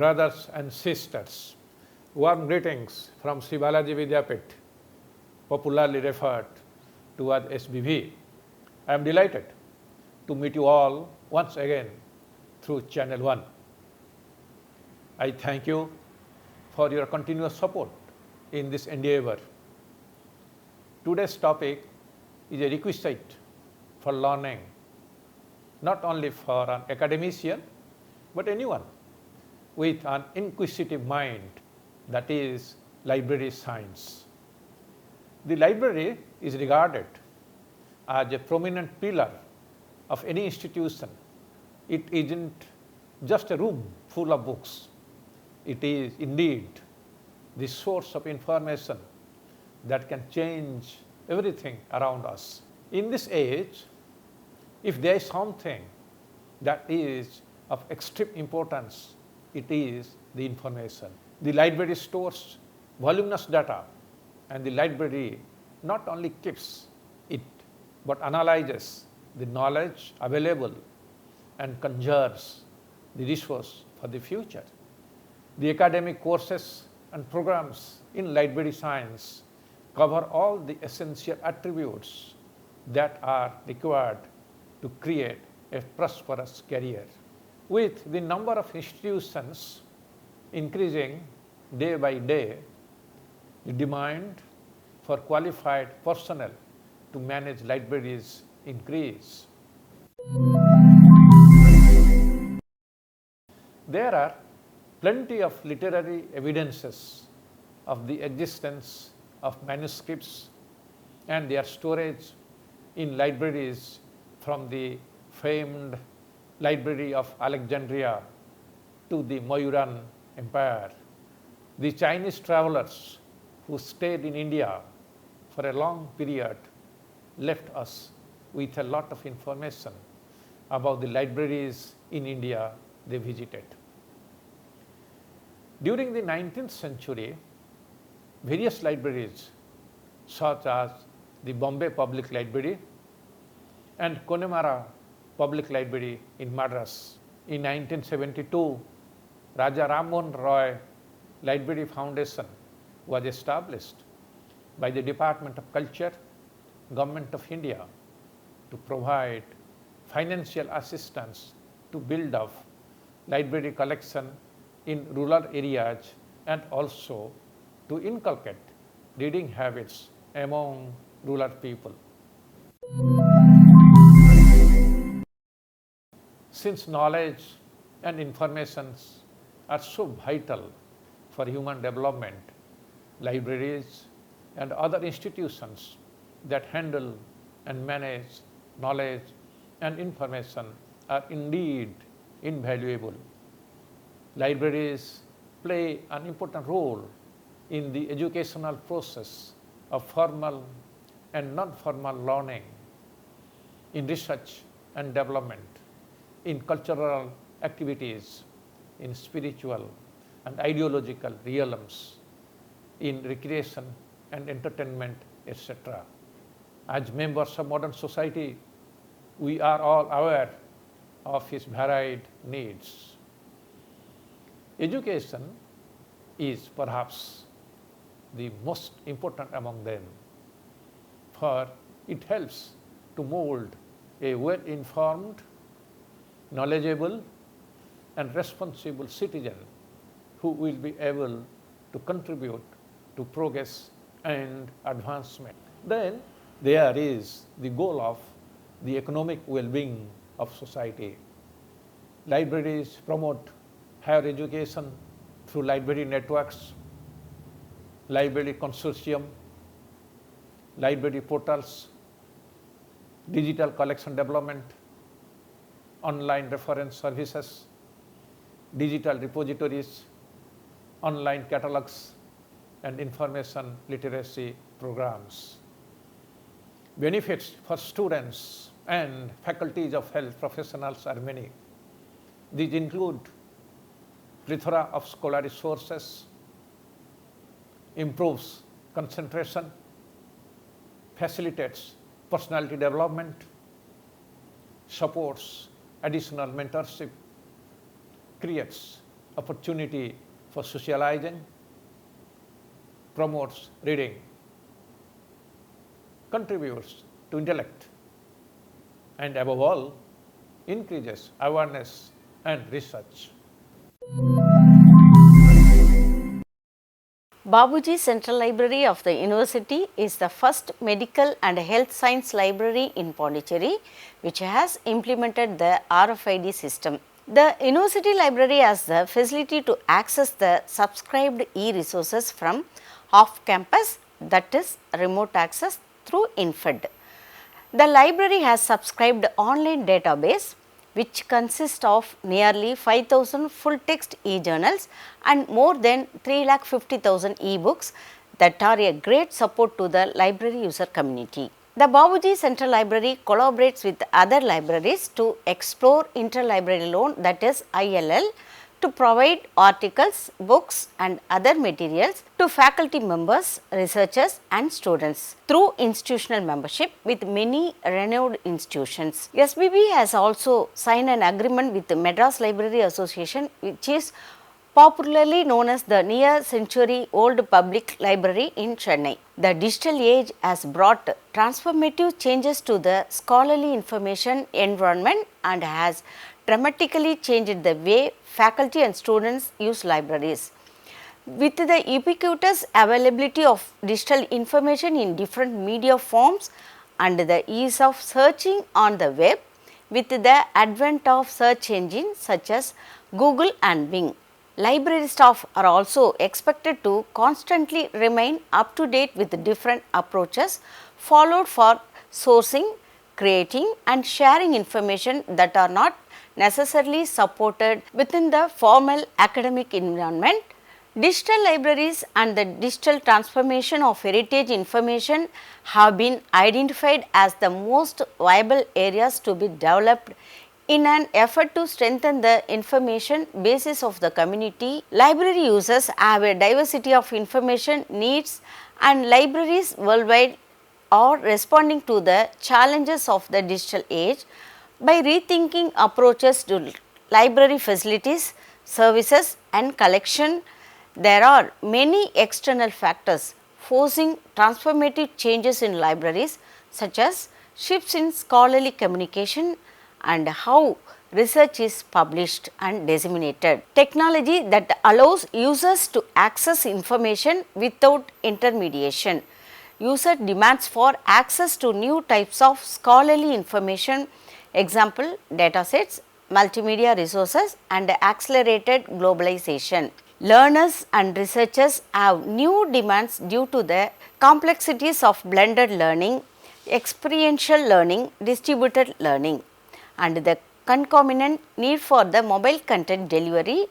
brothers and sisters, warm greetings from Sri Balaji Vidyapit, popularly referred to as SBV. I am delighted to meet you all once again through Channel 1. I thank you for your continuous support in this endeavor. Today's topic is a requisite for learning, not only for an academician, but anyone with an inquisitive mind, that is library science. The library is regarded as a prominent pillar of any institution. It isn't just a room full of books. It is indeed the source of information that can change everything around us. In this age, if there is something that is of extreme importance, it is the information. The library stores voluminous data, and the library not only keeps it, but analyzes the knowledge available and conjures the resource for the future. The academic courses and programs in library science cover all the essential attributes that are required to create a prosperous career. With the number of institutions increasing day by day, the demand for qualified personnel to manage libraries increase. There are plenty of literary evidences of the existence of manuscripts and their storage in libraries, from the famed Library of Alexandria to the Mayuran Empire. The Chinese travelers who stayed in India for a long period left us with a lot of information about the libraries in India they visited. During the 19th century, various libraries such as the Bombay Public Library and Connemara Public Library in Madras. In 1972, Raja Ram Mohan Roy Library Foundation was established by the Department of Culture, Government of India, to provide financial assistance to build up library collection in rural areas and also to inculcate reading habits among rural people. Since knowledge and information are so vital for human development, libraries and other institutions that handle and manage knowledge and information are indeed invaluable. Libraries play an important role in the educational process of formal and non-formal learning, in research and development, in cultural activities, in spiritual and ideological realms, in recreation and entertainment, etc. As members of modern society, we are all aware of its varied needs. Education is perhaps the most important among them, for it helps to mold a well-informed, knowledgeable and responsible citizen who will be able to contribute to progress and advancement. Then there is the goal of the economic well-being of society. Libraries promote higher education through library networks, library consortium, library portals, digital collection development, online reference services, digital repositories, online catalogs, and information literacy programs. Benefits for students and faculties of health professionals are many. These include plethora of scholarly resources, improves concentration, facilitates personality development, supports additional mentorship, creates opportunity for socializing, promotes reading, contributes to intellect, and above all, increases awareness and research. Babuji Central Library of the University is the first medical and health science library in Pondicherry, which has implemented the RFID system. The University Library has the facility to access the subscribed e-resources from off campus, that is remote access through INFED. The library has subscribed online database which consists of nearly 5,000 full text e-journals and more than 350,000 e-books that are a great support to the library user community. The Babuji Central Library collaborates with other libraries to explore interlibrary loan, that is ILL, to provide articles, books and other materials to faculty members, researchers and students through institutional membership with many renowned institutions. SBB has also signed an agreement with the Madras Library Association, which is popularly known as the near century old public library in Chennai. The digital age has brought transformative changes to the scholarly information environment and has dramatically changed the way faculty and students use libraries. With the ubiquitous availability of digital information in different media forms and the ease of searching on the web, with the advent of search engines such as Google and Bing, library staff are also expected to constantly remain up to date with different approaches followed for sourcing, creating and sharing information that are not necessarily supported within the formal academic environment. Digital libraries and the digital transformation of heritage information have been identified as the most viable areas to be developed in an effort to strengthen the information basis of the community. Library users have a diversity of information needs and libraries worldwide are responding to the challenges of the digital age by rethinking approaches to library facilities, services and collection. There are many external factors forcing transformative changes in libraries, such as shifts in scholarly communication and how research is published and disseminated. Technology that allows users to access information without intermediation. User demands for access to new types of scholarly information, example datasets, multimedia resources and accelerated globalization. Learners and researchers have new demands due to the complexities of blended learning, experiential learning, distributed learning and the concomitant need for the mobile content delivery,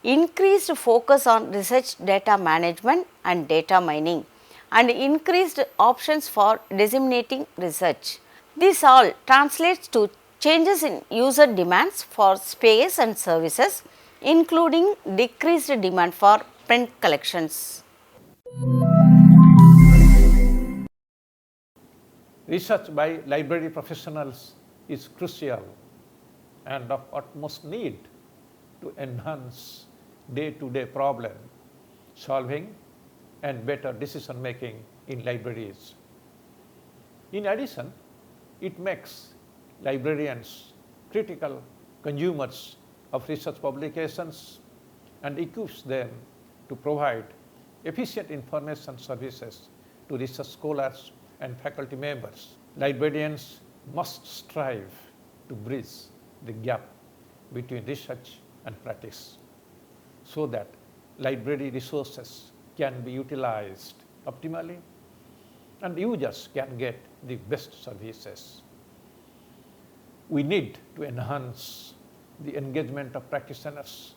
increased focus on research data management and data mining and increased options for disseminating research. This all translates to changes in user demands for space and services, including decreased demand for print collections. Research by library professionals is crucial and of utmost need to enhance day-to-day problem solving and better decision making in libraries. In addition, it makes librarians critical consumers of research publications and equips them to provide efficient information services to research scholars and faculty members. Librarians must strive to bridge the gap between research and practice so that library resources can be utilized optimally and users can get the best services. We need to enhance the engagement of practitioners,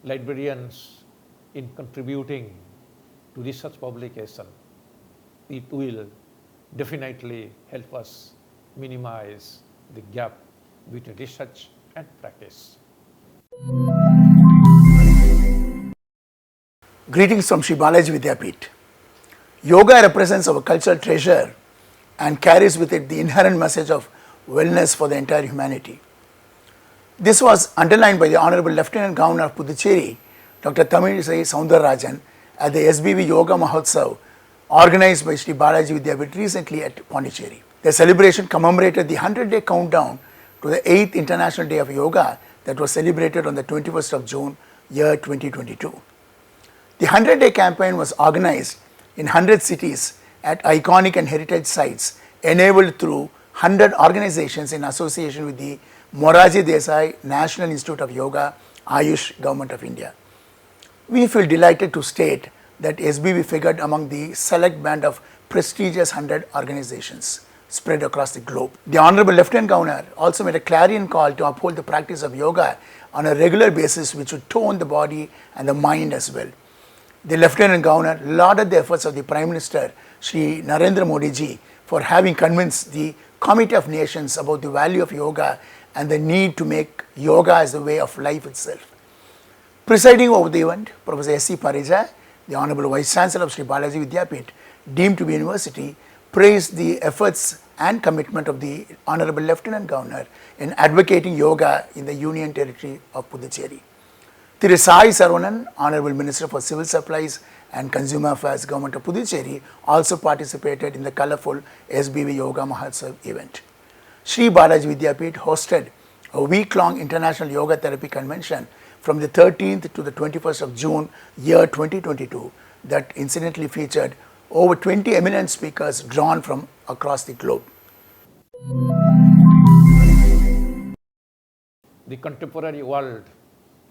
librarians in contributing to research publication. It will definitely help us minimize the gap between research and practice. Greetings from Sri Balaji Vidyapit. Yoga represents our cultural treasure and carries with it the inherent message of wellness for the entire humanity. This was underlined by the Honorable Lieutenant Governor of Puducherry Dr. Tamilisai Soundararajan at the SBV Yoga Mahotsav organized by Sri Balaji Vidyapith recently at Pondicherry. The celebration commemorated the 100-day countdown to the 8th International Day of Yoga that was celebrated on the 21st of June, year 2022. The 100-day campaign was organized in 100 cities at iconic and heritage sites enabled through 100 organizations in association with the Morarji Desai National Institute of Yoga, Ayush, Government of India. We feel delighted to state that SBV figured among the select band of prestigious 100 organizations spread across the globe. The Honorable Lieutenant Governor also made a clarion call to uphold the practice of yoga on a regular basis, which would tone the body and the mind as well. The Lieutenant Governor lauded the efforts of the Prime Minister, Shri Narendra Modi ji, for having convinced the Committee of Nations about the value of yoga and the need to make yoga as the way of life itself. Presiding over the event, Professor S.C. Parijay, the Honorable Vice Chancellor of Sri Balaji Vidyapith, deemed to be university, praised the efforts and commitment of the Honorable Lieutenant Governor in advocating yoga in the Union Territory of Puducherry. Thiru Sai Saravanan, Honorable Minister for Civil Supplies and Consumer Affairs, Government of Puducherry, also participated in the colourful SBV Yoga Mahotsav event. Sri Balaji Vidyapith hosted a week-long International Yoga Therapy Convention from the 13th to the 21st of June, year 2022, that incidentally featured over 20 eminent speakers drawn from across the globe. The contemporary world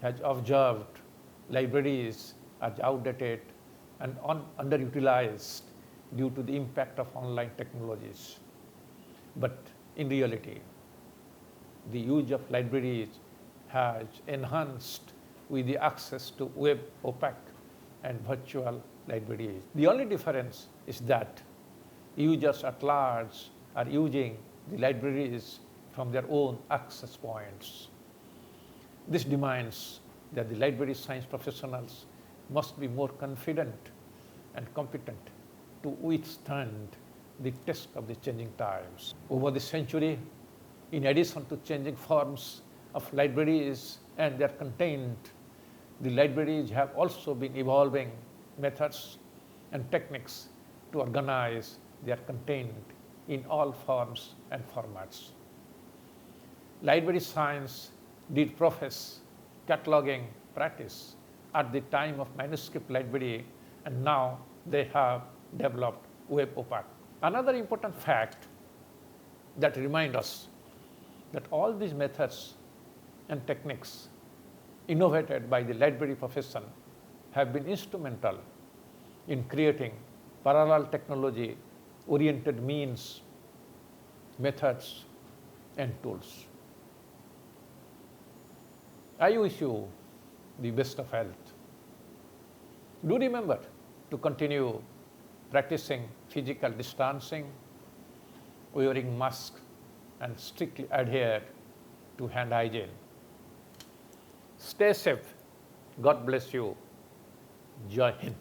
has observed libraries as outdated and underutilized due to the impact of online technologies. But in reality, the use of libraries has enhanced with the access to web, opaque and virtual libraries. The only difference is that users at large are using the libraries from their own access points. This demands that the library science professionals must be more confident and competent to withstand the test of the changing times. Over the century, in addition to changing forms of libraries and their content, the libraries have also been evolving methods and techniques to organize their content in all forms and formats. Library science did profess cataloging practice at the time of manuscript library, and now they have developed web opaque. Another important fact that reminds us that all these methods and techniques innovated by the library profession have been instrumental in creating parallel technology oriented means, methods and tools. I wish you the best of health. Do remember to continue practicing physical distancing, wearing masks and strictly adhere to hand hygiene. Stay safe. God bless you. Jai Hind.